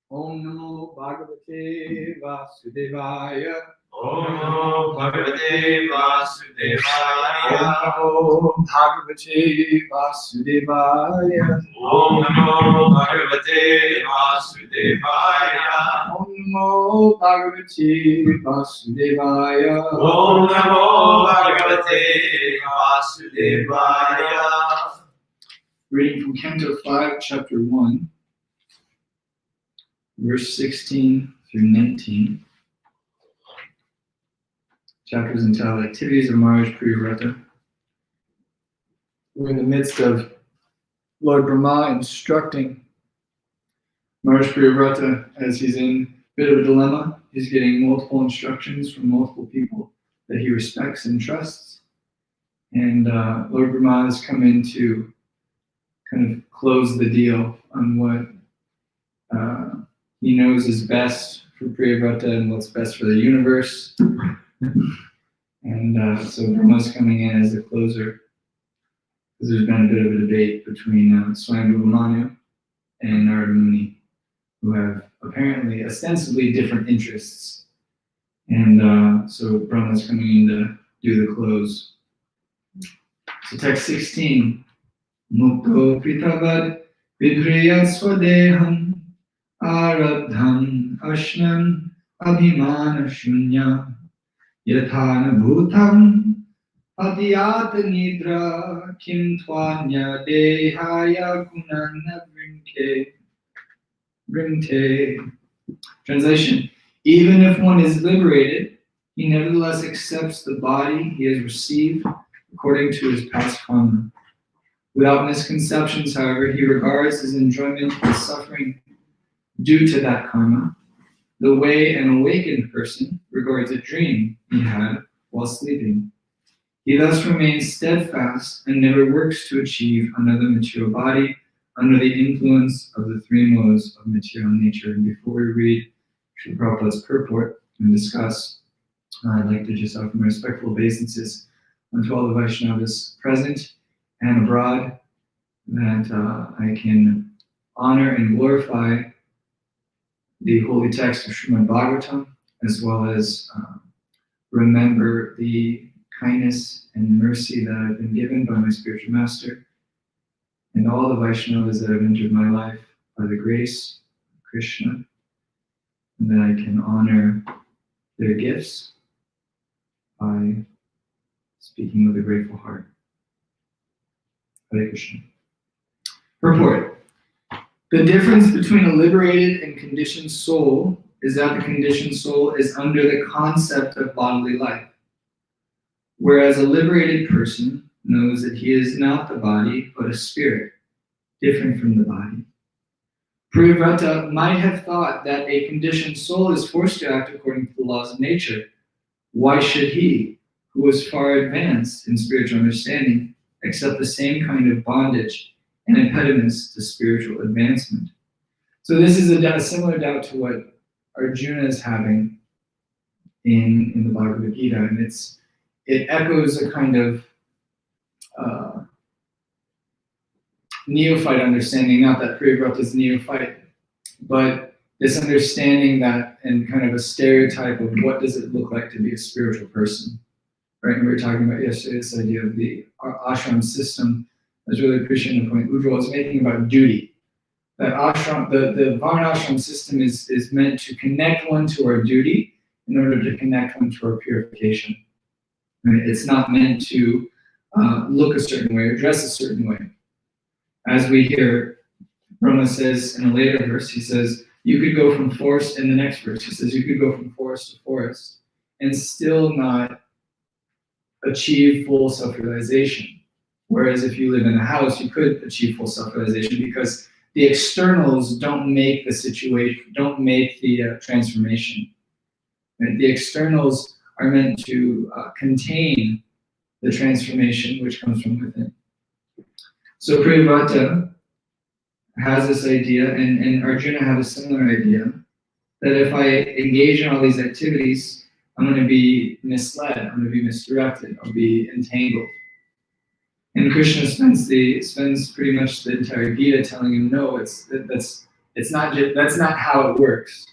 Om Namo Bhagavate Vasudevaya. Om Namo Bhagavate Vasudevaya. Om Namo Bhagavate Vasudevaya. Om Namo Bhagavate Vasudevaya. Om Namo Bhagavate Vasudevaya. Om Namo Bhagavate Vasudevaya. Reading from Canto 5, Chapter 1, verse 16 through 19. Chapters entitled Activities of Maharaj Priyavrata. We're in the midst of Lord Brahma instructing Maharaj Priyavrata as he's in a bit of a dilemma. He's getting multiple instructions from multiple people that he respects and trusts. And Lord Brahma has come in to kind of close the deal on what he knows is best for Priyavrata and what's best for the universe. And so Brahma's coming in as the closer, because there's been a bit of a debate between Swayambhuva Manu and Narada Muni, who have apparently ostensibly different interests. And so Brahma's coming in to do the close. So text 16. Mukto pritavad vidriya swadeham aradham ashnam abhimana shunya yathana bhutam adhyat nidra kim tvanya dehaya gunana brimte. Translation: even if one is liberated, he nevertheless accepts the body he has received according to his past karma. Without misconceptions, however, he regards his enjoyment as suffering due to that karma, the way an awakened person regards a dream he had while sleeping. He thus remains steadfast and never works to achieve another material body under the influence of the three modes of material nature. And before we read Srila Prabhupada's purport and discuss, I'd like to just offer my respectful obeisances unto all the Vaishnavas present and abroad, that I can honor and glorify the holy text of Srimad Bhagavatam, as well as remember the kindness and mercy that I've been given by my spiritual master, and all the Vaishnavas that have entered my life by the grace of Krishna, and that I can honor their gifts by speaking with a grateful heart. Hare Krishna. Purport. The difference between a liberated and conditioned soul is that the conditioned soul is under the concept of bodily life, whereas a liberated person knows that he is not the body, but a spirit, different from the body. Priyavrata might have thought that a conditioned soul is forced to act according to the laws of nature. Why should he, who was far advanced in spiritual understanding, accept the same kind of bondage and impediments to spiritual advancement? So this is a similar doubt to what Arjuna is having in the Bhagavad Gita, and it echoes a kind of neophyte understanding, not that Priyavrata is neophyte, but this understanding that, and kind of a stereotype of what does it look like to be a spiritual person, right? And we were talking about yesterday this idea of the ashram system. I was really appreciating the point Ujjwal was making about duty. That ashram, the Varna ashram system is meant to connect one to our duty in order to connect one to our purification. Right? It's not meant to look a certain way or dress a certain way. As we hear, Brahma says in a later verse, he says, you could go from forest, in the next verse, he says, you could go from forest to forest and still not achieve full self-realization. Whereas if you live in a house, you could achieve full self-realization because the externals don't make the situation, don't make the transformation. Right? The externals are meant to contain the transformation which comes from within. So Priyavrata has this idea, and Arjuna had a similar idea, that if I engage in all these activities, I'm going to be misled, I'm going to be misdirected, I'll be entangled. And Krishna spends pretty much the entire Gita telling him, no, that's not how it works.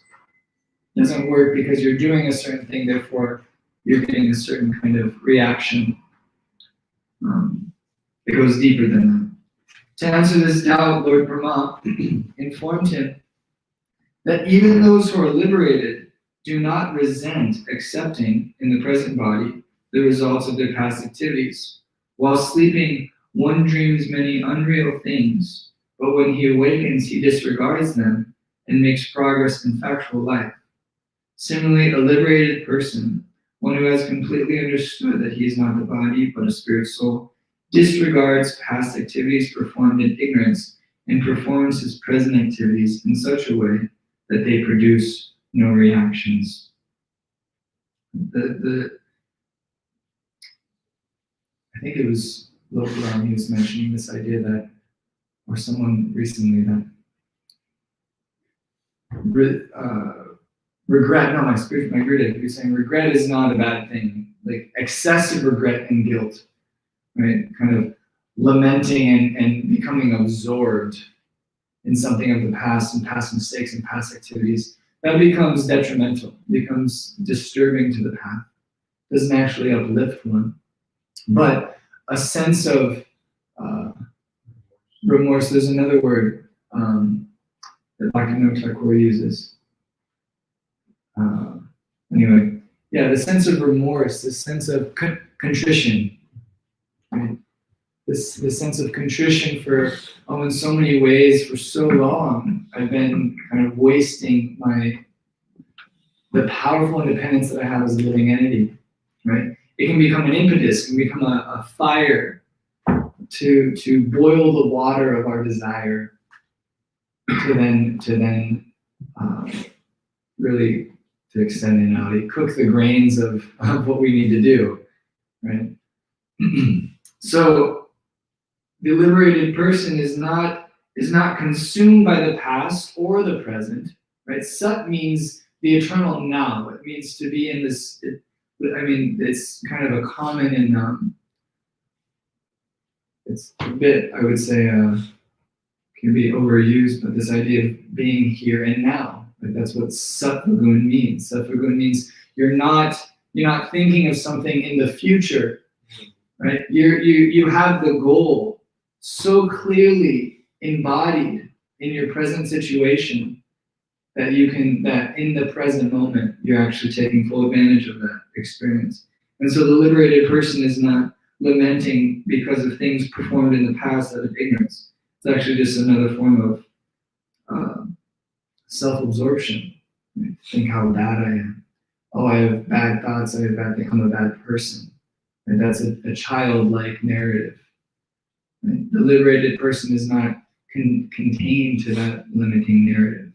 It doesn't work because you're doing a certain thing, therefore you're getting a certain kind of reaction. It goes deeper than that. To answer this doubt, Lord Brahma informed him that even those who are liberated do not resent accepting in the present body the results of their past activities. While sleeping, one dreams many unreal things, but when he awakens, he disregards them and makes progress in factual life. Similarly, a liberated person, one who has completely understood that he is not the body, but a spirit soul, disregards past activities performed in ignorance and performs his present activities in such a way that they produce no reactions. I think it was Lokaram, he was mentioning this idea that, or someone recently, that regret, no, my guru, he was saying regret is not a bad thing. Like excessive regret and guilt, right? Kind of lamenting and becoming absorbed in something of the past and past mistakes and past activities, that becomes detrimental, becomes disturbing to the path, doesn't actually uplift one. But a sense of remorse, there's another word that Bhaktivinoda Thakur uses. Anyway, yeah, the sense of remorse, the sense of contrition, right? This sense of contrition for, in so many ways, for so long, I've been kind of wasting the powerful independence that I have as a living entity, right? It can become an impetus, it can become a fire to boil the water of our desire, to then really to extend it out, cook the grains of what we need to do, right? So the liberated person is not consumed by the past or the present, right? Sat means the eternal now. It means to be in this. It's kind of a common in. It's a bit, I would say, can be overused, but this idea of being here and now. Like that's what Sattva-gun means. Sattva-gun means you're not thinking of something in the future, right? You have the goal so clearly embodied in your present situation that that in the present moment, you're actually taking full advantage of that experience. And so the liberated person is not lamenting because of things performed in the past out of ignorance. It's actually just another form of self-absorption. Think how bad I am. Oh, I have bad thoughts. I have bad things. I'm a bad person. And that's a childlike narrative. Right? The liberated person is not contained to that limiting narrative.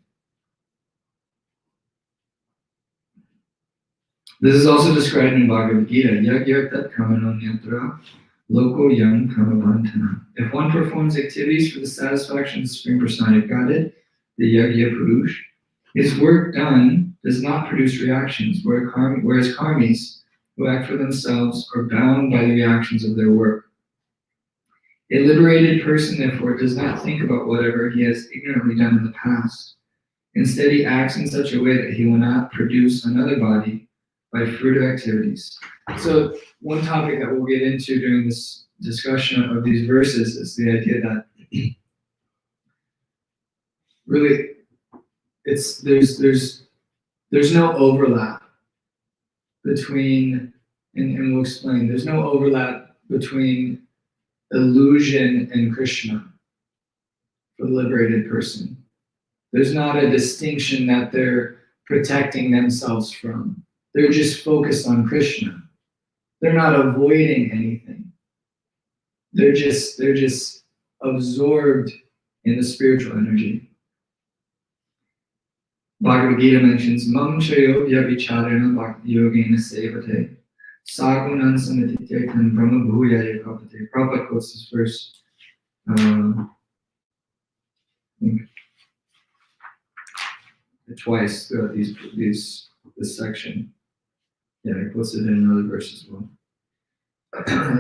This is also described in Bhagavad Gita. Yagyartat kamanonyatra loko yam kamavantana. If one performs activities for the satisfaction of the Supreme Personality of Godhead, the Yagya Purush, his work done does not produce reactions, whereas karmis who act for themselves are bound by the reactions of their work. A liberated person, therefore, does not think about whatever he has ignorantly done in the past. Instead, he acts in such a way that he will not produce another body by fruit of activities. So, one topic that we'll get into during this discussion of these verses is the idea that really there's no overlap between, and we'll explain, there's no overlap between illusion and Krishna for the liberated person. There's not a distinction that they're protecting themselves from. They're just focused on Krishna. They're not avoiding anything. They're just absorbed in the spiritual energy. Bhagavad Gita mentions Mam Chayo Vyabhicharana Bhakti Yogena Sevate Sagunan Samatityakan Brahma Bhuyaya Kapate. Prabhupada quotes this verse twice throughout this section. Yeah, he quotes it in another verse as well.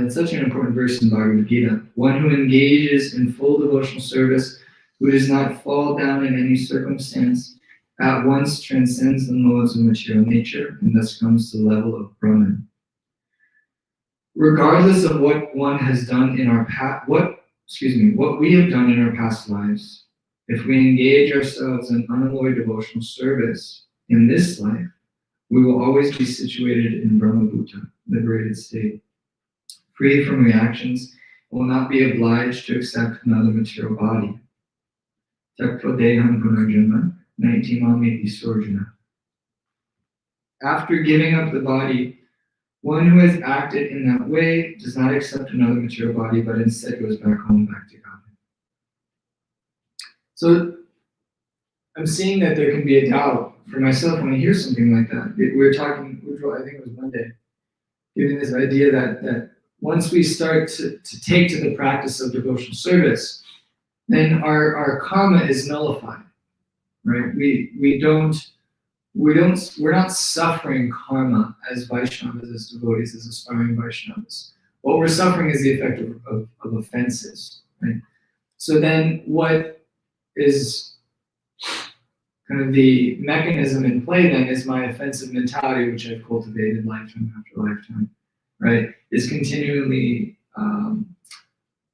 It's such an important verse in Bhagavad Gita. One who engages in full devotional service, who does not fall down in any circumstance, at once transcends the modes of material nature and thus comes to the level of Brahman. Regardless of what one has done in our what we have done in our past lives, if we engage ourselves in unalloyed devotional service in this life, we will always be situated in Brahmabhuta, liberated state, free from reactions, and will not be obliged to accept another material body. Taktva deham punarjanma. After giving up the body, one who has acted in that way does not accept another material body, but instead goes back home, back to God. So I'm seeing that there can be a doubt for myself when I hear something like that. We were talking, I think it was Monday, giving this idea that once we start to take to the practice of devotional service, then our karma is nullified. Right? We're not suffering karma as Vaishnavas, as devotees, as aspiring Vaishnavas. What we're suffering is the effect of offenses, right? So then what is kind of the mechanism in play then is my offensive mentality, which I've cultivated lifetime after lifetime, right? Is continually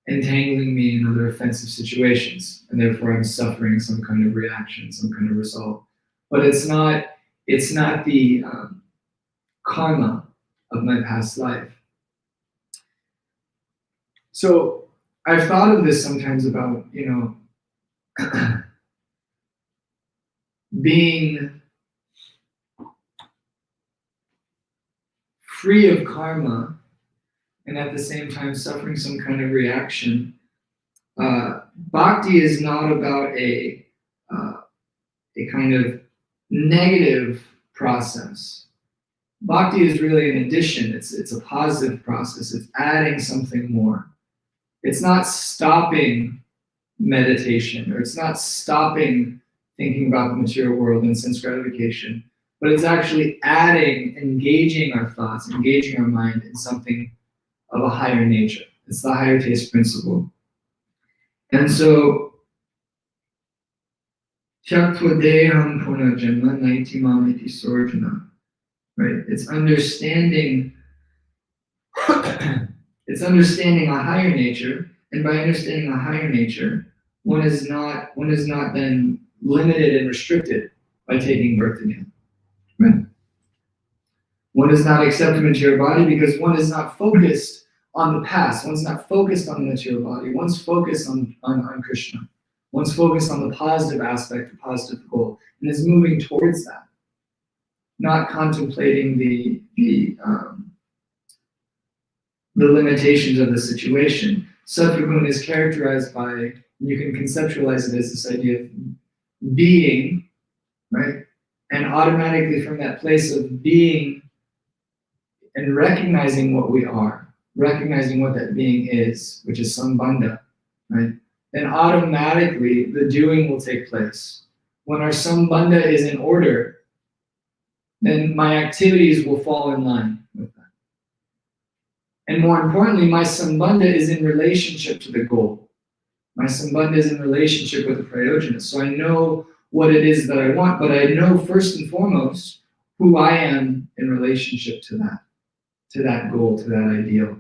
entangling me in other offensive situations, and therefore I'm suffering some kind of reaction, some kind of result. But it's not the karma of my past life. So I've thought of this sometimes about, being free of karma and at the same time suffering some kind of reaction. Bhakti is not about a kind of negative process. Bhakti is really an addition. It's a positive process. It's adding something more. It's not stopping meditation, or it's not stopping thinking about the material world and sense gratification, but it's actually adding, engaging our thoughts, engaging our mind in something of a higher nature. It's the higher taste principle. And so, Tyaktva deham punarjanma naitimam iti sorjana. Right? It's understanding a higher nature And by understanding a higher nature, one is not then limited and restricted by taking birth again. Right? One does not accept a material body because one is not focused on the past. One's not focused on the material body. One's focused on Krishna. One's focused on the positive aspect, the positive goal, and is moving towards that, not contemplating the limitations of the situation. Sattva is characterized by, you can conceptualize it as this idea of being, right? And automatically from that place of being and recognizing what we are, recognizing what that being is, which is sambandha, right? Then automatically the doing will take place. When our sambandha is in order, then my activities will fall in line with that. And more importantly, my sambandha is in relationship to the goal. My sambandha is in relationship with the prayojana. So I know what it is that I want, but I know first and foremost who I am in relationship to that goal, to that ideal.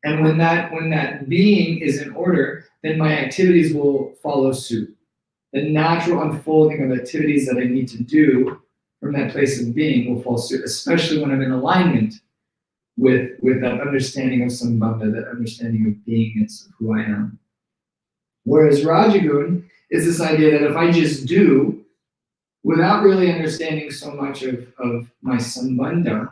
And when that being is in order, then my activities will follow suit. The natural unfolding of activities that I need to do from that place of being will follow suit, especially when I'm in alignment with that understanding of sambandha, that understanding of beingness, of who I am. Whereas Rajagun is this idea that if I just do, without really understanding so much of my sambandha,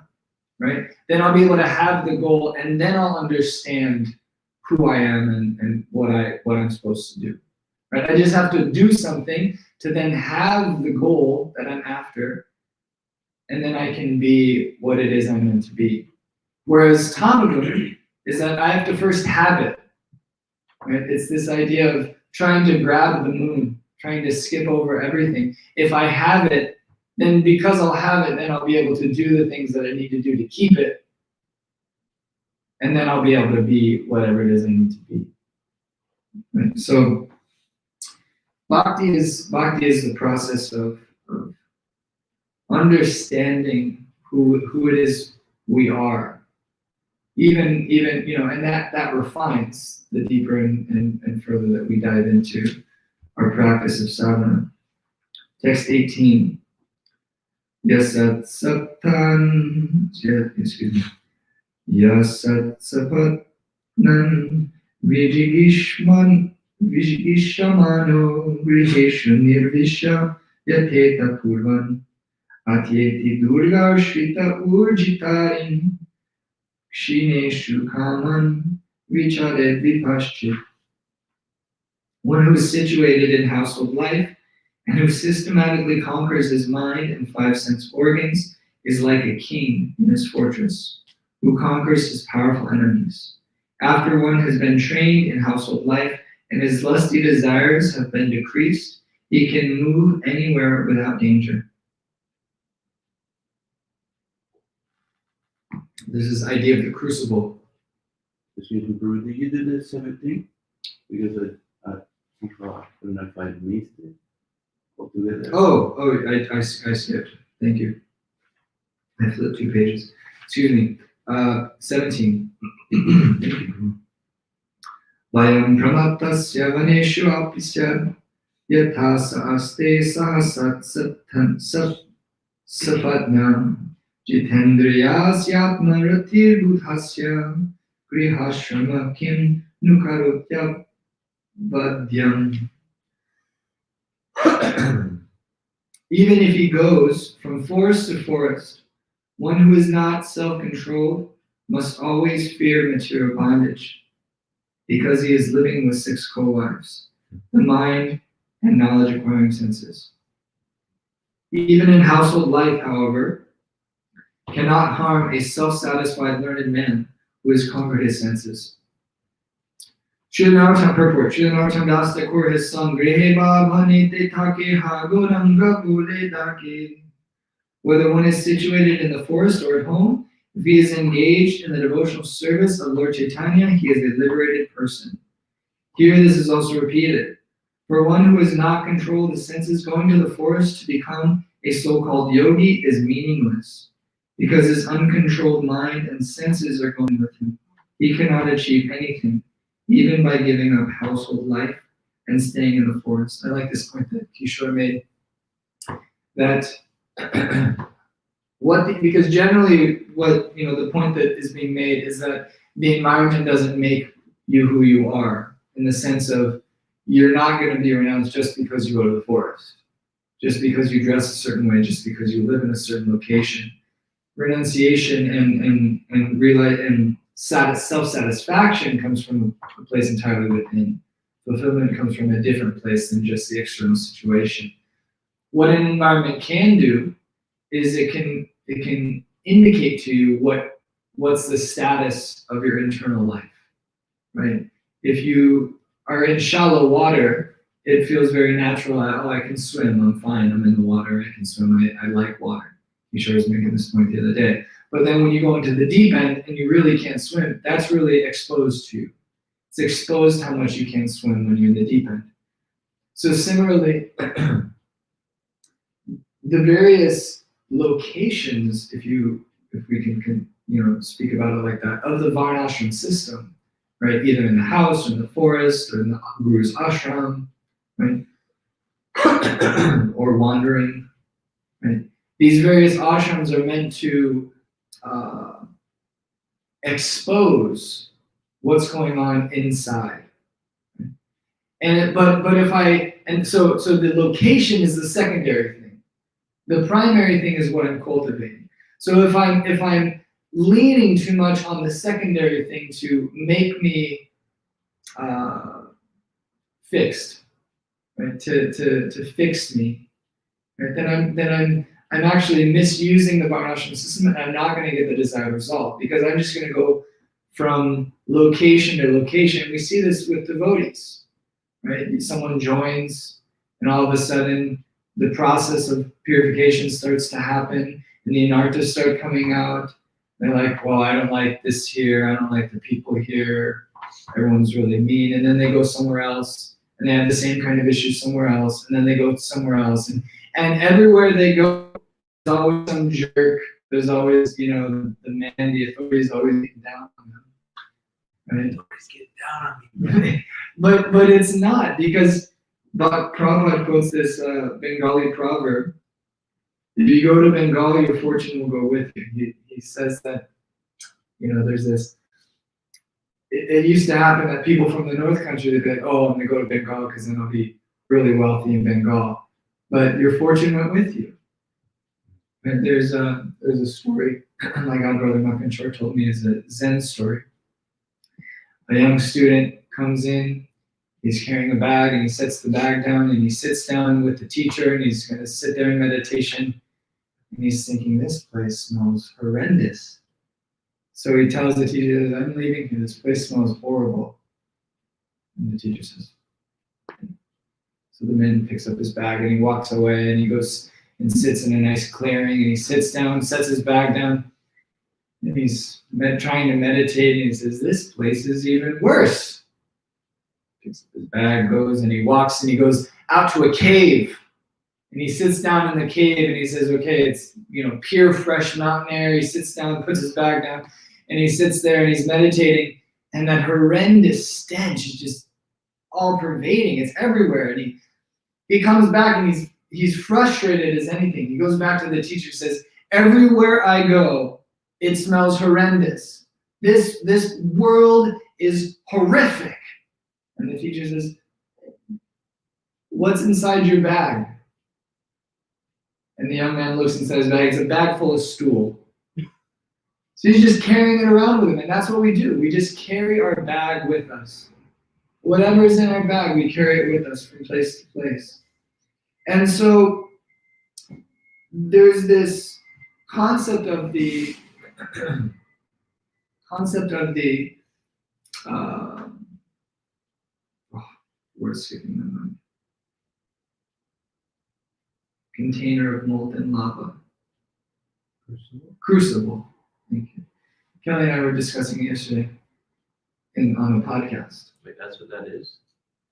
right, then I'll be able to have the goal, and then I'll understand who I am and what I'm supposed to do. Right? I just have to do something to then have the goal that I'm after, and then I can be what it is I'm meant to be. Whereas Tamagun is that I have to first have it. Right? It's this idea of trying to grab the moon, trying to skip over everything. If I have it, then because I'll have it, then I'll be able to do the things that I need to do to keep it. And then I'll be able to be whatever it is I need to be. Right? So Bhakti is the process of understanding who it is we are. Even and that refines the deeper and further that we dive into our practice of sadhana. Text 18. Yasat saptan, Yasat sapatnan vijigishamano griheshu nirvisha yateta purvan atyeti durga shrita urjitarin kshineshu kaman vichare vipaschit. One who is situated in household life and who systematically conquers his mind and 5 sense organs is like a king in his fortress, who conquers his powerful enemies. After one has been trained in household life and his lusty desires have been decreased, he can move anywhere without danger. There's this idea of the crucible. Excuse me, Guru, did you do the 17? Because I couldn't know if I missed it. I skipped. Thank you. I flipped 2 pages. Excuse me. 17. Vayam pramatasya vaneshu apisya yatha saaste sahasat sapatnam jitendriyasyatma ratir budhasya grihashrama kim nukarotya vadyam. Even if he goes from forest to forest, one who is not self-controlled must always fear material bondage, because he is living with 6 co-wives, the mind and knowledge-acquiring senses. Even in household life, however, cannot harm a self-satisfied learned man who has conquered his senses. Srila Narottam purport. Srila Narottam Das Thakur has sung Grihe Bhavane Te Take Ha Goranga Bule Dake. Whether one is situated in the forest or at home, if he is engaged in the devotional service of Lord Chaitanya, he is a liberated person. Here this is also repeated. For one who has not controlled the senses, going to the forest to become a so-called yogi is meaningless, because his uncontrolled mind and senses are going with him. He cannot achieve anything. even by giving up household life and staying in the forest. I like this point that Kishore made, that because generally what, the point that is being made is that the environment doesn't make you who you are, in the sense of you're not going to be renounced just because you go to the forest, just because you dress a certain way, just because you live in a certain location. Renunciation and self-satisfaction comes from a place entirely within. Fulfillment comes from a different place than just the external situation. What an environment can do is it can indicate to you what's the status of your internal life, right? If you are in shallow water, it feels very natural. Oh, I can swim. I'm fine. I'm in the water. I can swim. I like water. Kishore was making this point the other day. But then when you go into the deep end and you really can't swim, that's really exposed to you. It's exposed how much you can't swim when you're in the deep end. So similarly, the various locations, if we can speak about it like that, of the Varnashram system, right? Either in the house or in the forest or in the guru's ashram, right? Or wandering, right? These various ashrams are meant to expose what's going on inside. So the location is the secondary thing. The primary thing is what I'm cultivating. So if I'm leaning too much on the secondary thing to make me fixed, right? To fix me, right? Then I'm actually misusing the Varnashram system, and I'm not going to get the desired result, because I'm just going to go from location to location. We see this with devotees, right? Someone joins, and all of a sudden, the process of purification starts to happen, and the anarthas start coming out. They're like, well, I don't like this here. I don't like the people here. Everyone's really mean. And then they go somewhere else, and they have the same kind of issues somewhere else, and then they go somewhere else. And everywhere they go, there's always some jerk. There's always, the man, the authority is always getting down on them. Right? Always getting down on me. But it's not, because Prabhupada quotes this Bengali proverb. If you go to Bengal, your fortune will go with you. He says that, there's this. It used to happen that people from the North Country, they'd be like, oh, I'm going to go to Bengal because then I'll be really wealthy in Bengal. But your fortune went with you. And there's a story my godbrother Makanchor told me, is a Zen story. A young student comes in, he's carrying a bag, and he sets the bag down, and he sits down with the teacher, and he's going to sit there in meditation, and he's thinking, this place smells horrendous. So he tells the teacher, I'm leaving here, this place smells horrible. And the teacher says, so the man picks up his bag, and he walks away, and he goes and sits in a nice clearing, and he sits down, sets his bag down, and he's trying to meditate, and he says, this place is even worse. Picks up his bag, goes, and he walks, and he goes out to a cave, and he sits down in the cave, and he says, okay, it's, pure, fresh mountain air. He sits down, puts his bag down, and he sits there, and he's meditating, and that horrendous stench is just all pervading. It's everywhere, and he comes back, and he's frustrated as anything. He goes back to the teacher, says, everywhere I go, it smells horrendous. This world is horrific. And the teacher says, what's inside your bag? And the young man looks inside his bag. It's a bag full of stool. So he's just carrying it around with him. And that's what we do. We just carry our bag with us. Whatever's in our bag, we carry it with us from place to place. And so there's this concept of the we're skipping the one. Container of molten lava. Crucible. Thank you. Kelly and I were discussing it yesterday on the podcast. Wait, that's what that is?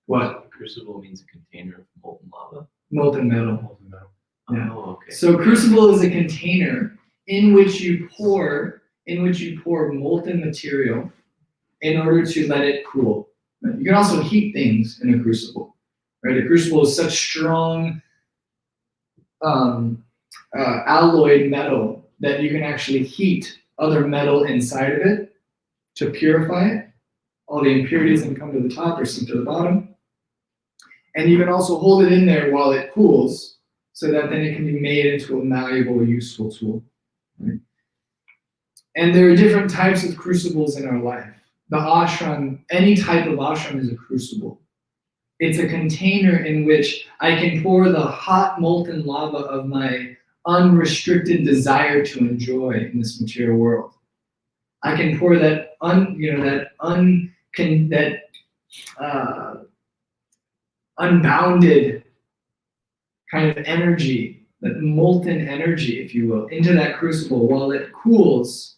What? Crucible means a container of molten lava? Molten metal. Molten metal. Yeah. Oh, okay. So crucible is a container in which you pour molten material in order to let it cool. Right? You can also heat things in a crucible. Right? A crucible is such strong alloyed metal that you can actually heat other metal inside of it to purify it. All the impurities can come to the top or sink to the bottom. And you can also hold it in there while it cools so that then it can be made into a malleable, useful tool. Right? And there are different types of crucibles in our life. The ashram, any type of ashram is a crucible. It's a container in which I can pour the hot molten lava of my unrestricted desire to enjoy in this material world. I can pour that unbounded kind of energy, that molten energy, if you will, into that crucible while it cools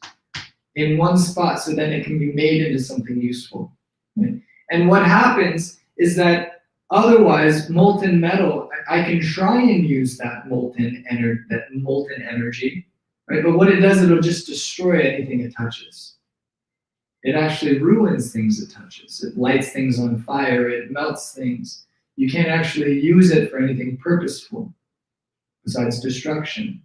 in one spot so then it can be made into something useful. Right? And what happens is that otherwise, molten metal, I can try and use that molten energy, right? But what it does, it'll just destroy anything it touches. It actually ruins things it touches. It lights things on fire. It melts things. You can't actually use it for anything purposeful besides destruction.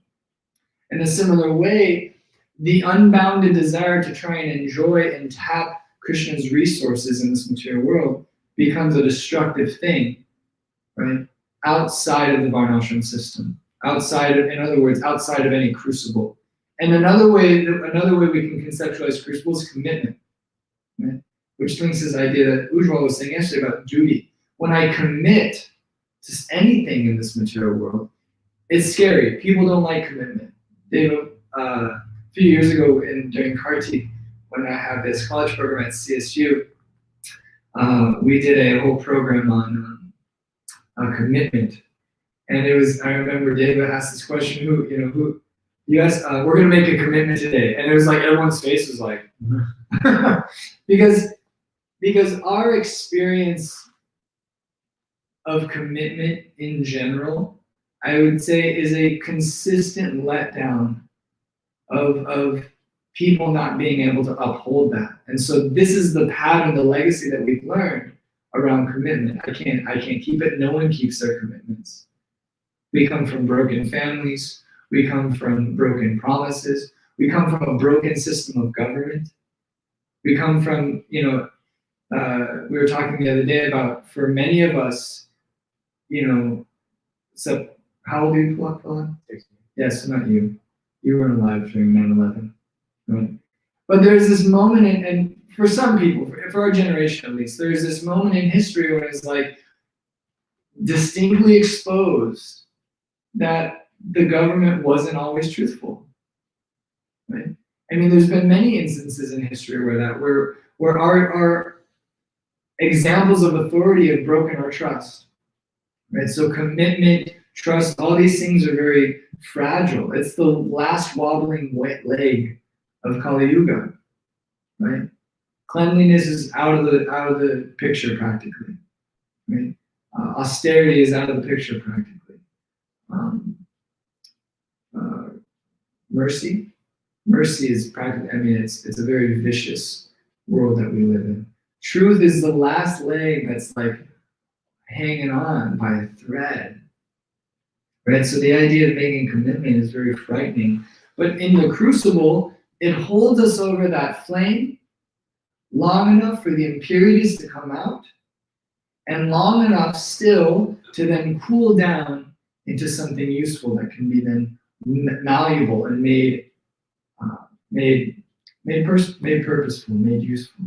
In a similar way, the unbounded desire to try and enjoy and tap Krishna's resources in this material world becomes a destructive thing, right? Outside of the varnashram system, in other words, outside of any crucible. And another way we can conceptualize crucible is commitment, right? Which links this idea that Ujjwal was saying yesterday about duty. When I commit to anything in this material world, it's scary. People don't like commitment. A few years ago during Kartik, when I had this college program at CSU, we did a whole program on commitment. And I remember David asked this question, you asked, we're gonna make a commitment today. And it was like, everyone's face was like, because our experience of commitment in general, I would say, is a consistent letdown of people not being able to uphold that. And so this is the pattern, the legacy that we've learned around commitment. I can't keep it. No one keeps their commitments. We come from broken families. We come from broken promises. We come from a broken system of government. We come from, we were talking the other day about, for many of us, so how old are you, Philip? Yes, not you. You weren't alive during 9/11. Right? But there's this moment, and for some people, for our generation at least, there's this moment in history where it's like distinctly exposed that the government wasn't always truthful. Right? I mean, there's been many instances in history where our examples of authority have broken our trust. Right? So commitment, trust, all these things are very fragile. It's the last wobbling wet leg of Kali Yuga, right? Cleanliness is out of the picture practically, right? Austerity is out of the picture practically. Mercy is practically. I mean, it's a very vicious world that we live in. Truth is the last leg that's like hanging on by a thread. Right? So the idea of making commitment is very frightening. But in the crucible, it holds us over that flame long enough for the impurities to come out, and long enough still to then cool down into something useful that can be then malleable and made purposeful, made useful.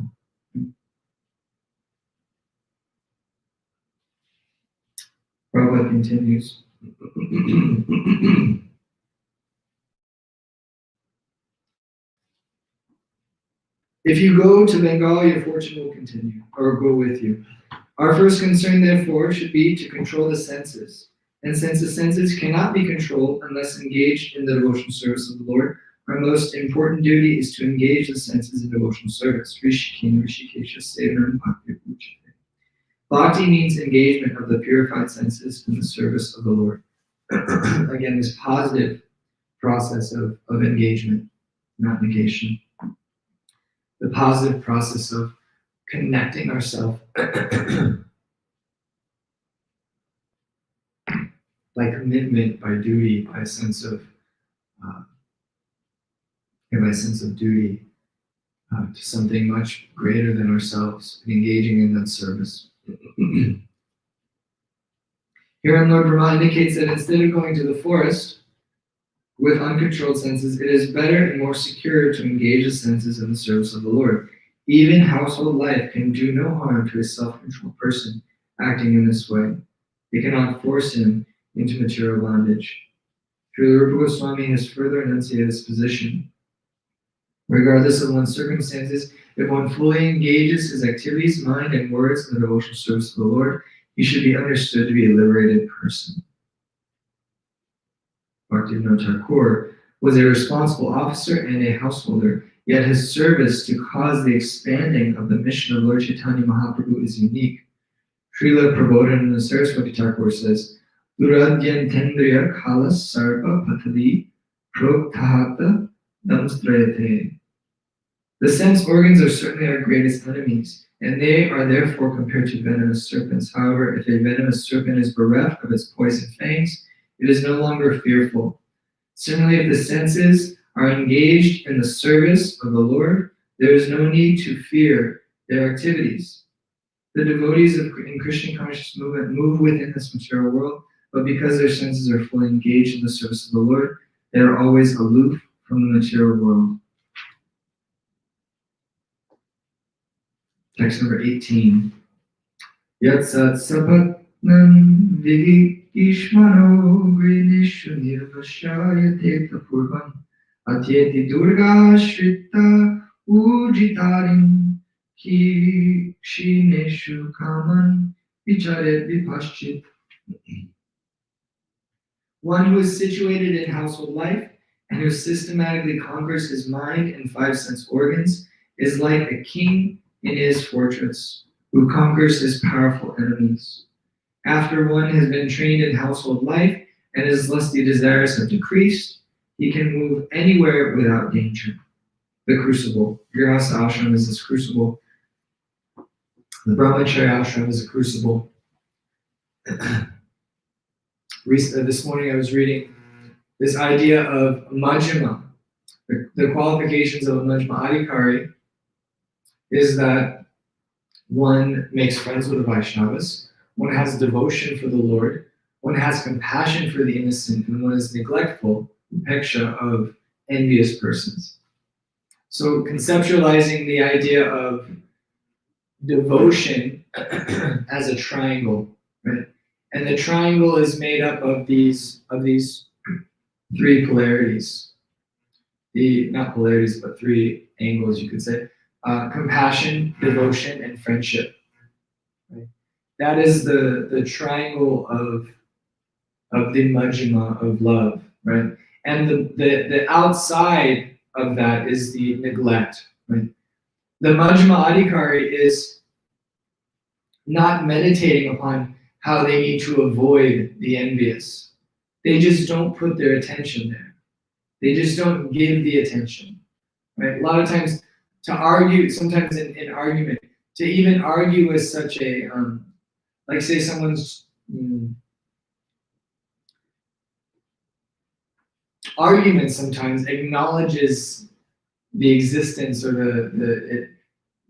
Prabhupada continues. If you go to Bengal, your fortune will continue, or go with you. Our first concern, therefore, should be to control the senses. And since the senses cannot be controlled unless engaged in the devotional service of the Lord, our most important duty is to engage the senses in devotional service. Rishikena, Rishikesha, Sevana, and Bhakti. Bhakti means engagement of the purified senses in the service of the Lord. Again, this positive process of engagement, not negation. The positive process of connecting ourselves by commitment, by duty, by a sense of duty to something much greater than ourselves, and engaging in that service. Herein, Lord Brahma indicates that instead of going to the forest with uncontrolled senses, it is better and more secure to engage the senses in the service of the Lord. Even household life can do no harm to a self-controlled person acting in this way. It cannot force him into material bondage. Srila Rupa Goswami has further enunciated this position. Regardless of one's circumstances, if one fully engages his activities, mind, and words in the devotional service of the Lord, he should be understood to be a liberated person. Bhaktivinoda Thakur was a responsible officer and a householder, yet his service to cause the expanding of the mission of Lord Chaitanya Mahaprabhu is unique. Srila Prabodhananda Saraswati Thakur says, Duradhyantendriya khala sarpa pathadi proktahata damstrayate. The sense organs are certainly our greatest enemies, and they are therefore compared to venomous serpents. However, if a venomous serpent is bereft of its poison fangs, it is no longer fearful. Similarly, if the senses are engaged in the service of the Lord, there is no need to fear their activities. The devotees in Krishna conscious movement move within this material world, but because their senses are fully engaged in the service of the Lord, they are always aloof from the material world. Text number 18. Yatsat sapatnam vidi ishmano grinishu nirvashayate tapurvam atyeti durga shrita ujitarim ki shineshu kaman vicharet vipaschit. One who is situated in household life and who systematically conquers his mind and five sense organs is like a king in his fortress, who conquers his powerful enemies. After one has been trained in household life and his lusty desires have decreased, he can move anywhere without danger. The crucible. Grihastha ashram is this crucible. The brahmacharya ashram is a crucible. This morning I was reading this idea of majjhima. The qualifications of a majjhima adhikari is that one makes friends with the Vaishnavas, one has devotion for the Lord, one has compassion for the innocent, and one is neglectful, upeksha, of envious persons. So conceptualizing the idea of devotion as a triangle, right? And the triangle is made up of these three polarities. Not polarities, but three angles, you could say. Compassion, devotion, and friendship. Right? That is the triangle of the majjhima of love, right? And the outside of that is the neglect, right? The majjhima adhikari is not meditating upon how they need to avoid the envious. They just don't put their attention there. They just don't give the attention, right? A lot of times, to argue, sometimes in argument, to even argue with such a, like say someone's argument sometimes acknowledges the existence or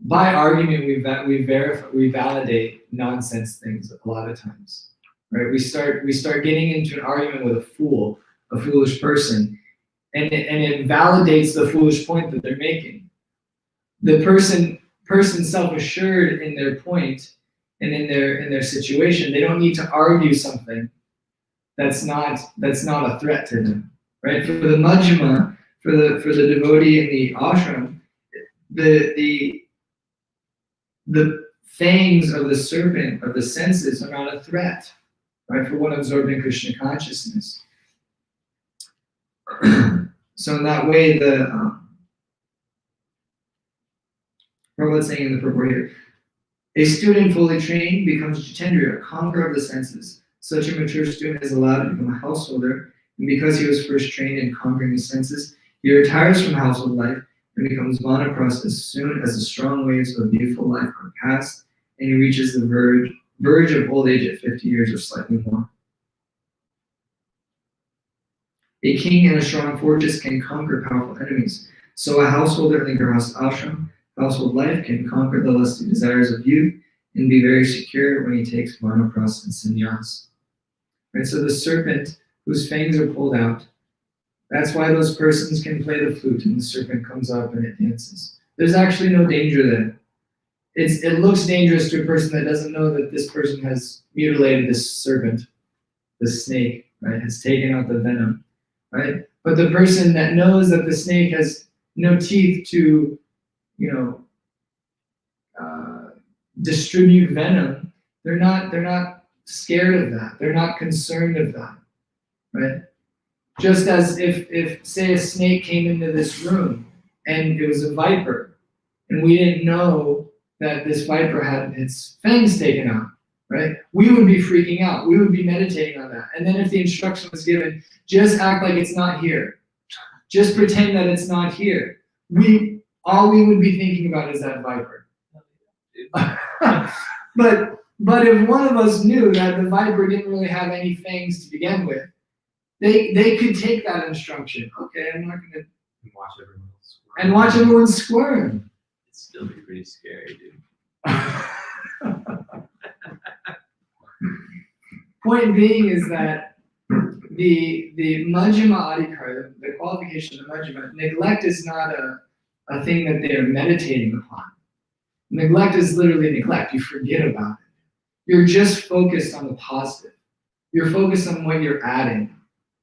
by argument we validate nonsense things a lot of times, right? We start getting into an argument with a foolish person, and it validates the foolish point that they're making. The person self-assured in their point and in their situation, they don't need to argue something that's not a threat to them, right? For the majjhima, for the devotee in the ashram, the fangs of the serpent of the senses are not a threat, right? For one absorbed in Krishna consciousness. So in that way, Prabhupada saying in the purport here, a student fully trained becomes Jitendriya, a conqueror of the senses. Such a mature student is allowed to become a householder, and because he was first trained in conquering the senses, he retires from household life and becomes Vanaprastha as soon as the strong waves of beautiful life are past, and he reaches the verge of old age at 50 years or slightly more. A king in a strong fortress can conquer powerful enemies. So a householder in the Grihastha ashram, household life, can conquer the lusty desires of youth and be very secure when he takes Vanaprastha and sannyas. Right, so the serpent whose fangs are pulled out, that's why those persons can play the flute and the serpent comes up and it dances. There's actually no danger there. It looks dangerous to a person that doesn't know that this person has mutilated this serpent, this snake, right, has taken out the venom, right? But the person that knows that the snake has no teeth to, distribute venom, they're not scared of that. They're not concerned of that, right? Just as if say a snake came into this room and it was a viper, and we didn't know that this viper had its fangs taken out, right? We would be freaking out. We would be meditating on that. And then if the instruction was given, just act like it's not here. Just pretend that it's not here. All we would be thinking about is that viper. But if one of us knew that the viper didn't really have any fangs to begin with, they could take that instruction. Okay, I'm not gonna watch everyone squirm. It'd still be pretty scary, dude. Point being is that the Majjhima Adhikar, the qualification of the Majjhima, neglect is not a thing that they are meditating upon. Neglect is literally neglect. You forget about it. You're just focused on the positive. You're focused on what you're adding.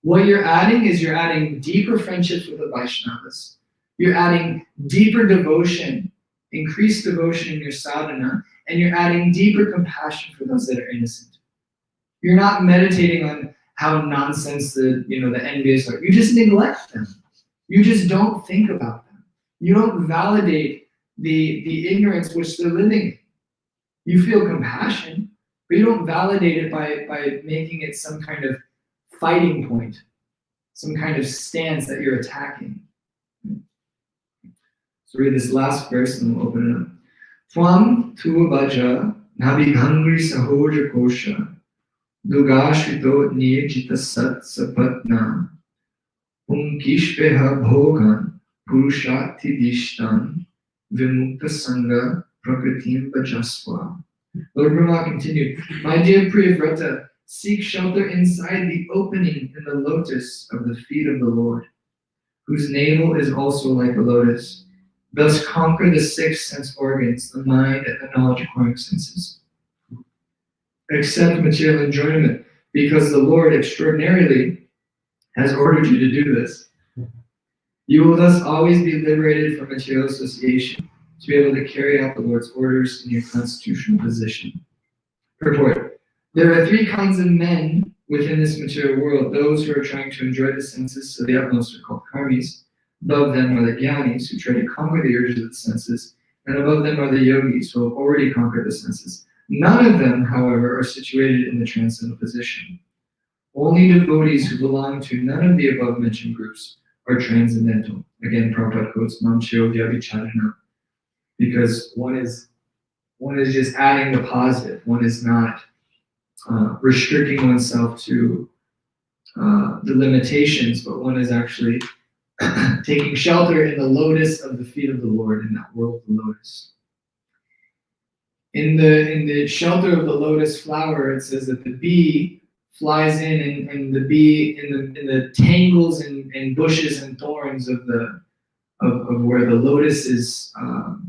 What you're adding is you're adding deeper friendships with the Vaishnavas. You're adding deeper devotion, increased devotion in your sadhana, and you're adding deeper compassion for those that are innocent. You're not meditating on how nonsense the envious are. You just neglect them. You just don't think about them. You don't validate the ignorance which they're living in. You feel compassion, but you don't validate it by making it some kind of fighting point, some kind of stance that you're attacking. So read this last verse and we'll open it up. Tvam tuvabaja nabhigangri sahoja kosha dugashvito niyajita sat sapatna umkishpeha bhogan purushati dishtan vimukta sangha prakritim bhajasva. Lord Brahma continued, my dear Priyavrata, seek shelter inside the opening in the lotus of the feet of the Lord, whose navel is also like a lotus. Thus conquer the 6 sense organs, the mind and the knowledge-acquiring senses. Accept material enjoyment, because the Lord extraordinarily has ordered you to do this. You will thus always be liberated from material association, to be able to carry out the Lord's orders in your constitutional position. Purport. There are 3 kinds of men within this material world. Those who are trying to enjoy the senses to the utmost are called karmis. Above them are the jnanis, who try to conquer the urges of the senses. And above them are the yogis, who have already conquered the senses. None of them, however, are situated in the transcendental position. Only devotees who belong to none of the above mentioned groups are transcendental. Again, Prabhupada quotes Mamchyo Vyavicharana. Because one is just adding the positive. One is not restricting oneself to the limitations, but one is actually taking shelter in the lotus of the feet of the Lord, in that world of the lotus. In the shelter of the lotus flower, it says that the bee flies in, and the bee in the tangles and bushes and thorns of where the lotuses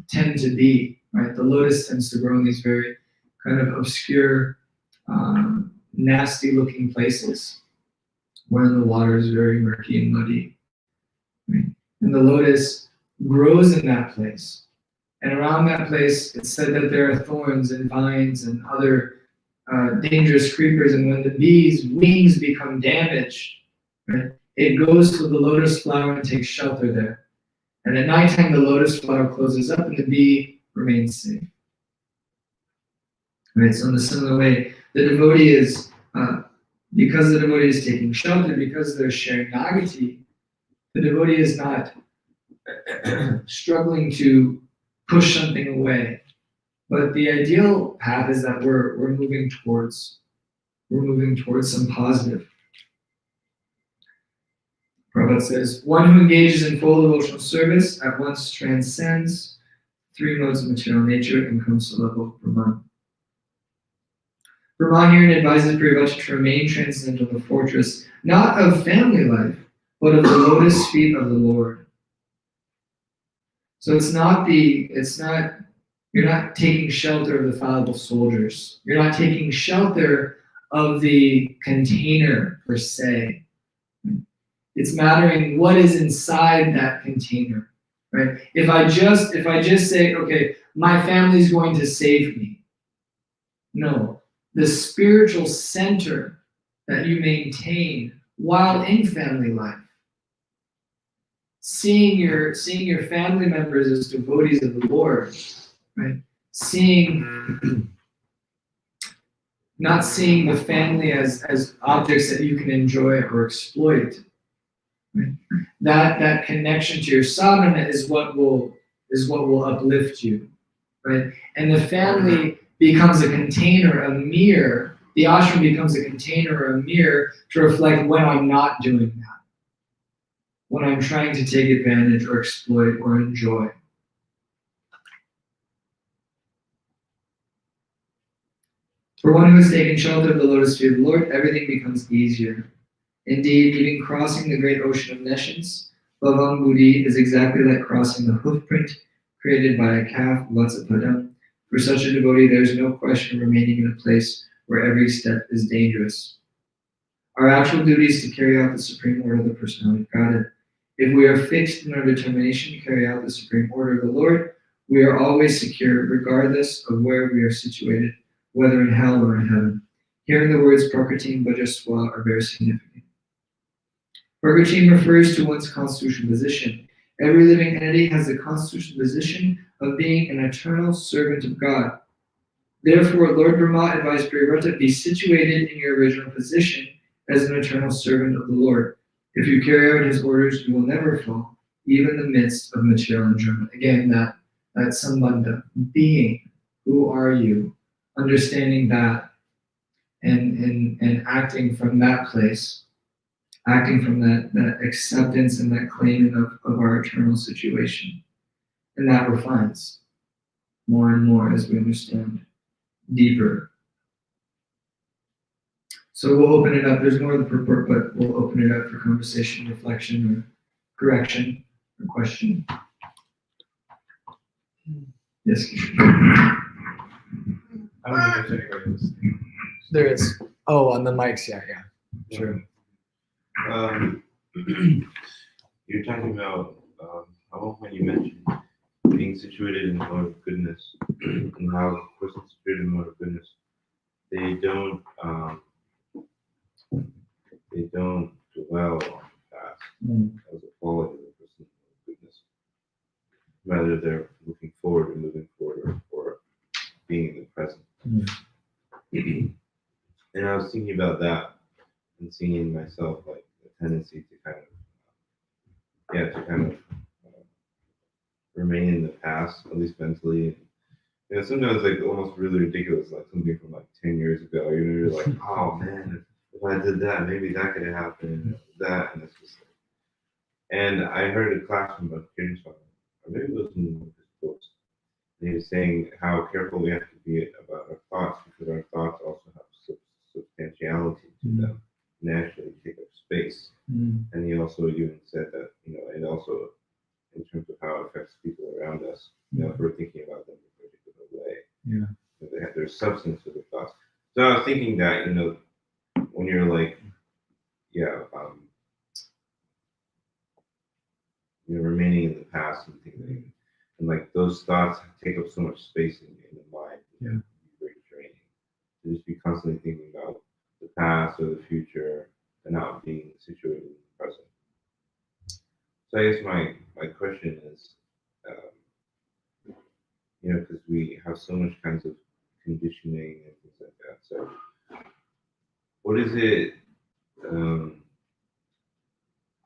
tend to be, right? The lotus tends to grow in these very kind of obscure, nasty-looking places where the water is very murky and muddy. Right? And the lotus grows in that place. And around that place, it's said that there are thorns and vines and other dangerous creepers. And when the bee's wings become damaged, right, it goes to the lotus flower and takes shelter there. And at nighttime, the lotus flower closes up and the bee remains safe. Right, so in a similar way, the devotee is, because the devotee is taking shelter, because they're sharing nagati, the devotee is not struggling to push something away. But the ideal path is that we're moving towards some positive. Prabhupada says, one who engages in full devotional service at once transcends 3 modes of material nature and comes to the level of Brahman. Brahman here advises Prabhupada to remain transcendental in the fortress, not of family life, but of the lotus feet of the Lord. So you're not taking shelter of the fallible soldiers. You're not taking shelter of the container per se. It's mattering what is inside that container, right? If I just say, okay, my family's going to save me. No, the spiritual center that you maintain while in family life, seeing your family members as devotees of the Lord, right? Not seeing the family as objects that you can enjoy or exploit. Right? That connection to your sadhana is what will uplift you, right? And the family becomes a container, a mirror. The ashram becomes a container or a mirror to reflect when I'm not doing that, when I'm trying to take advantage or exploit or enjoy. For one who has taken shelter of the lotus feet of the Lord, everything becomes easier. Indeed, even crossing the great ocean of nescience, Bhavam Buddhi, is exactly like crossing the hoofprint created by a calf, Vatsapadam. For such a devotee, there is no question of remaining in a place where every step is dangerous. Our actual duty is to carry out the supreme order of the personality of Godhead. If we are fixed in our determination to carry out the supreme order of the Lord, we are always secure, regardless of where we are situated, whether in hell or in heaven. Hearing the words Prakriti and Bhajaswa are very significant. Prakriti refers to one's constitutional position. Every living entity has the constitutional position of being an eternal servant of God. Therefore, Lord Brahma advised Priyavrata, be situated in your original position as an eternal servant of the Lord. If you carry out his orders, you will never fall, even in the midst of material enjoyment. Again, that sambandha, being, who are you, understanding that, and acting from that place, acting from that acceptance and that claiming of our eternal situation. And that refines more and more as we understand deeper. So we'll open it up. There's more of the purport, but we'll open it up for conversation, reflection, or correction, or question. Yes. I don't think there's anybody listening. There is. Oh, on the mics, yeah. Sure. You're talking about, at one point you mentioned being situated in the mode of goodness, and how the person situated in the mode of goodness, they don't dwell on the past as a quality of the person's goodness. Rather, they're looking forward and moving forward, or being in the present. And I was thinking about that and seeing in myself like a tendency to kind of remain in the past, at least mentally. You know, sometimes like almost really ridiculous, like something from like 10 years ago. You're like, oh man, if I did that, maybe that could have happened. That, and it's just like. And I heard a class from a Kiran Swami, or maybe it was in his books. And he was saying how careful we have to be about our thoughts, because our thoughts also have substantiality to them, naturally take up space. And he also even said that, you know, and also in terms of how it affects people around us, you know, if we're thinking about them in a particular way. Yeah. They have their substance to the thoughts. So I was thinking that, you know, when you're like, remaining in the past and thinking, and like those thoughts take up so much space in the mind. Yeah. It's very draining. To just be constantly thinking about the past or the future and not being situated in the present. So I guess my question is, you know, because we have so much kinds of conditioning and things like that. So what is it?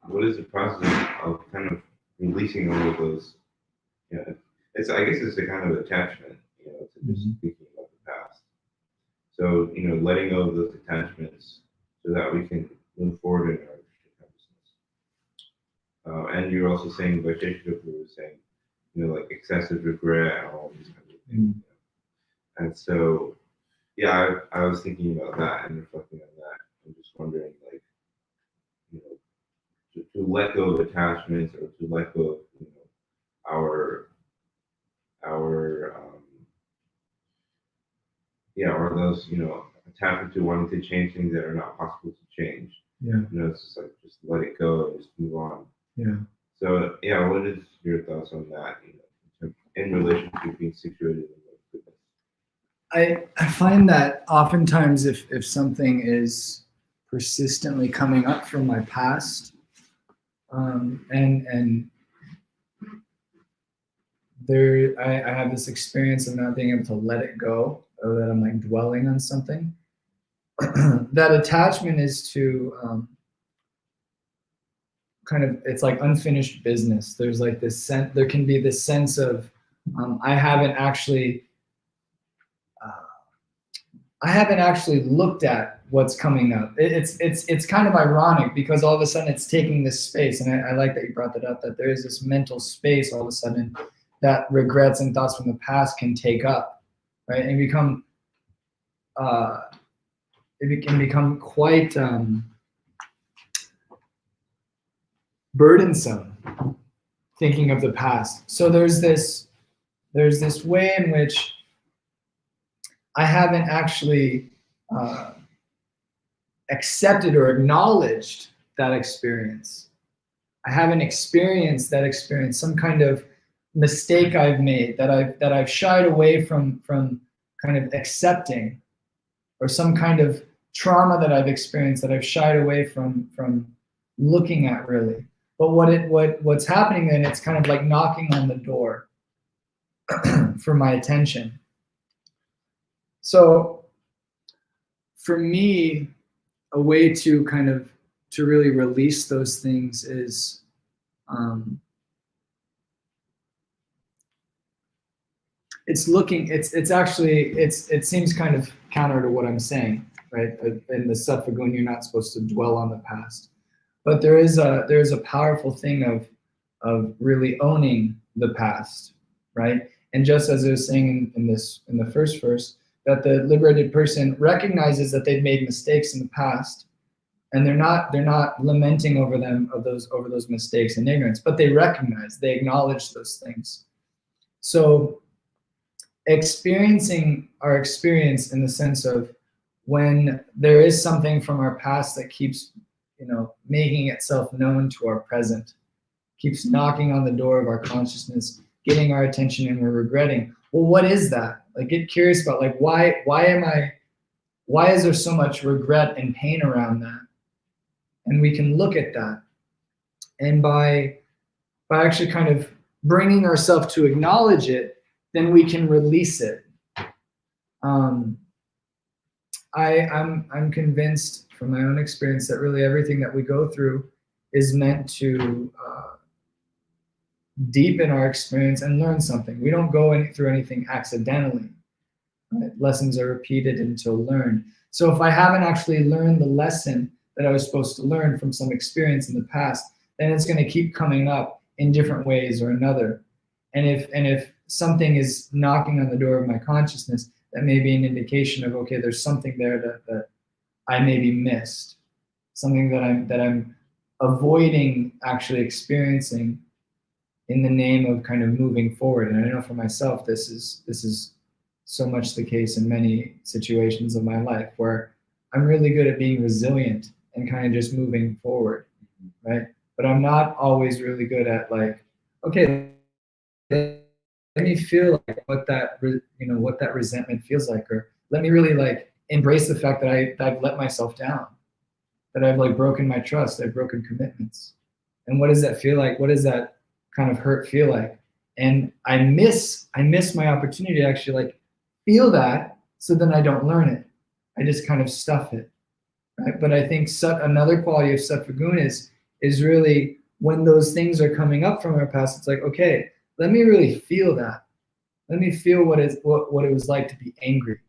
What is the process of kind of releasing all of those. It's I guess it's a kind of attachment, to just thinking about the past. So letting go of those attachments so that we can move forward in our consciousness. And you're also saying, Vaisheshika was saying, like excessive regret and all these kinds of things. And so, yeah, I was thinking about that and reflecting on that. I'm just wondering, like, to let go of attachments or to let go of, our or those, attachment to wanting to change things that are not possible to change. Yeah. It's just like, just let it go and just move on. Yeah. So, yeah, what is your thoughts on that, in relation to being situated in goodness? I find that oftentimes if something is persistently coming up from my past, and there I have this experience of not being able to let it go, or that I'm like dwelling on something. That attachment is to kind of, it's like unfinished business. There's like this sense, there can be this sense of I haven't actually looked at what's coming up. It's kind of ironic because all of a sudden it's taking this space, and I like that you brought that up, that there is this mental space all of a sudden that regrets and thoughts from the past can take up, right, and become it can become quite burdensome thinking of the past. So there's this way in which I haven't actually accepted or acknowledged that experience. I haven't experienced that experience, some kind of mistake I've made that I've shied away from kind of accepting, or some kind of trauma that I've experienced that I've shied away from looking at really. But what's happening then, it's kind of like knocking on the door for my attention. So for me, a way to kind of to really release those things is it seems kind of counter to what I'm saying, right? In the Sattva-gun, you're not supposed to dwell on the past, but there is a powerful thing of really owning the past, right? And just as I was saying in the first verse, that the liberated person recognizes that they've made mistakes in the past, and they're not lamenting over those mistakes in ignorance, but they acknowledge those things. So experiencing our experience in the sense of when there is something from our past that keeps, making itself known to our present, keeps knocking on the door of our consciousness, getting our attention, and we're regretting. Well, what is that? Like, get curious about, like, why is there so much regret and pain around that? And we can look at that, and by actually kind of bringing ourselves to acknowledge it, then we can release it. I'm convinced from my own experience that really everything that we go through is meant to deepen our experience and learn something. We don't go through anything accidentally. Right? Lessons are repeated until learned. So if I haven't actually learned the lesson that I was supposed to learn from some experience in the past, then it's going to keep coming up in different ways or another. And if something is knocking on the door of my consciousness, that may be an indication of, okay, there's something there that I maybe missed, something that I'm avoiding actually experiencing in the name of kind of moving forward. And I know for myself, this is so much the case in many situations of my life, where I'm really good at being resilient and kind of just moving forward, right? But I'm not always really good at, like, okay, let me feel like what that resentment feels like, or let me really like embrace the fact that I've let myself down, that I've like broken my trust, I've broken commitments. And what does that feel like? What does that kind of hurt feel like? And I miss my opportunity to actually like feel that, so then I don't learn it. I just kind of stuff it, right? But I think another quality of Sattva-gun is really when those things are coming up from our past, it's like, okay, let me really feel that. Let me feel what it was like to be angry,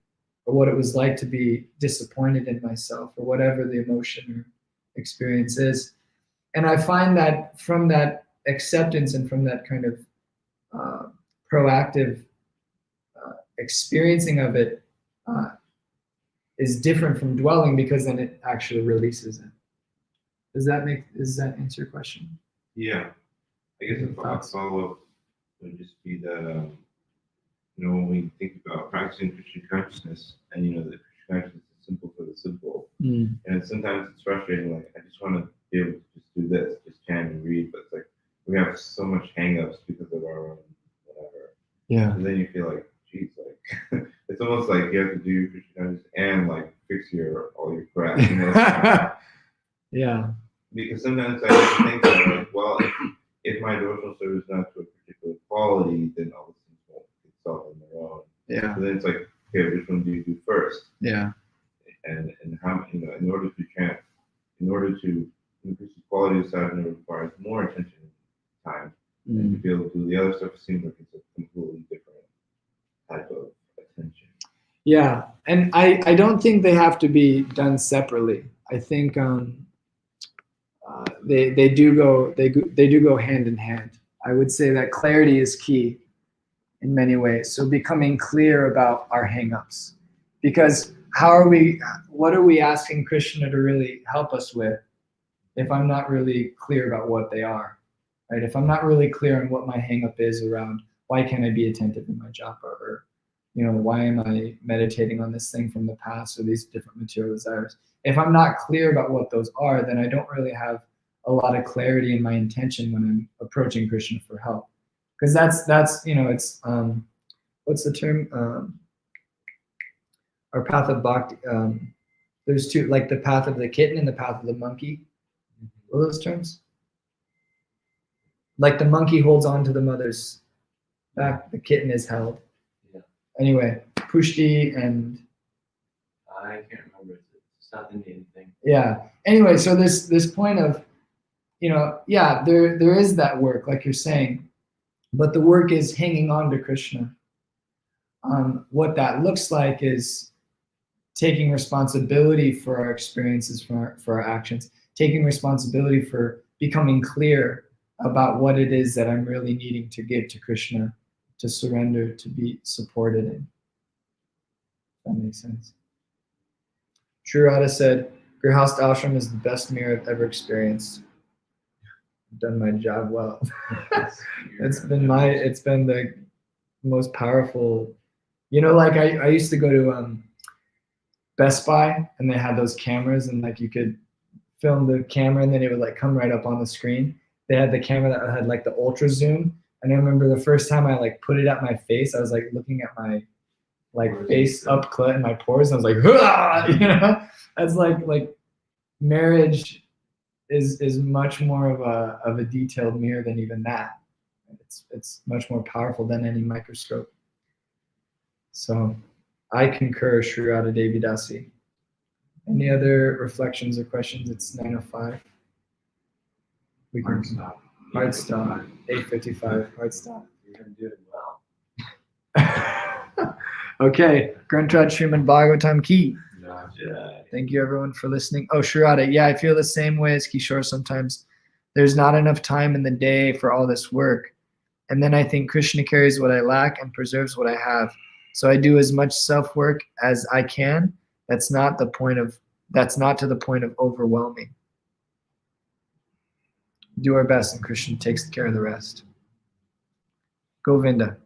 or what it was like to be disappointed in myself, or whatever the emotion or experience is. And I find that from that acceptance and from that kind of proactive experiencing of it is different from dwelling, because then it actually releases it. Does that answer your question? Yeah. I guess a follow-up would just be that, when we think about practicing Christian consciousness, and the Christian consciousness is simple for the simple, and sometimes it's frustrating. Like, I just want to be able to just do this, just chant and read, but it's like we have so much hang-ups because of our own whatever. Yeah. And then you feel like, geez, like it's almost like you have to do your Christian consciousness and like fix all your crap. Yeah. Because sometimes I like to think that, like, well, if my devotional service is not to a particular quality, then all these things won't get solved on their own. Yeah. So then it's like, okay, which one do you do first? Yeah. And how, in order to chant, in order to increase the quality of sadhana requires more attention and time. And to be able to do the other stuff, it seems like it's a completely different type of attention. Yeah. And I don't think they have to be done separately. I think they do go hand in hand. I would say that clarity is key in many ways. So becoming clear about our hang-ups, because what are we asking Krishna to really help us with if I'm not really clear about what they are, right? If I'm not really clear on what my hang-up is around why can't I be attentive in my japa, or why am I meditating on this thing from the past, or these different material desires. If I'm not clear about what those are, then I don't really have a lot of clarity in my intention when I'm approaching Krishna for help. Because that's it's what's the term? Our path of bhakti. There's two, like the path of the kitten and the path of the monkey. What are those terms? Like the monkey holds on to the mother's back, the kitten is held. Yeah. Anyway, pushti and I can't remember. It's not the Indian thing. yeah. Anyway, so this point of, there is that work, like you're saying, but the work is hanging on to Krishna. What that looks like is taking responsibility for our experiences, for our actions, taking responsibility for becoming clear about what it is that I'm really needing to give to Krishna, to surrender, to be supported in. If that makes sense. Sri Radha said, Grihastha ashram is the best mirror I've ever experienced. I've done my job well. It's been the most powerful. Like I used to go to Best Buy, and they had those cameras, and like you could film the camera and then it would like come right up on the screen. They had the camera that had like the ultra zoom, and I remember the first time I like put it at my face, I was like looking at my face up close in my pores, and I was like, that's like marriage is much more of a detailed mirror than even that. It's much more powerful than any microscope. So I concur, Sri Radha Devi Dasi. Any other reflections or questions? It's 9:05. We can hard stop. 8:55. Hard stop. You're gonna do it well. Okay. Grantrad Srimad Bhagavatam Ki. Gotcha. Thank you everyone for listening. Oh, Sri Radha, yeah, I feel the same way as Kishore sometimes. There's not enough time in the day for all this work. And then I think Krishna carries what I lack and preserves what I have. So I do as much self-work as I can. That's not to the point of overwhelming. Do our best and Krishna takes care of the rest. Govinda.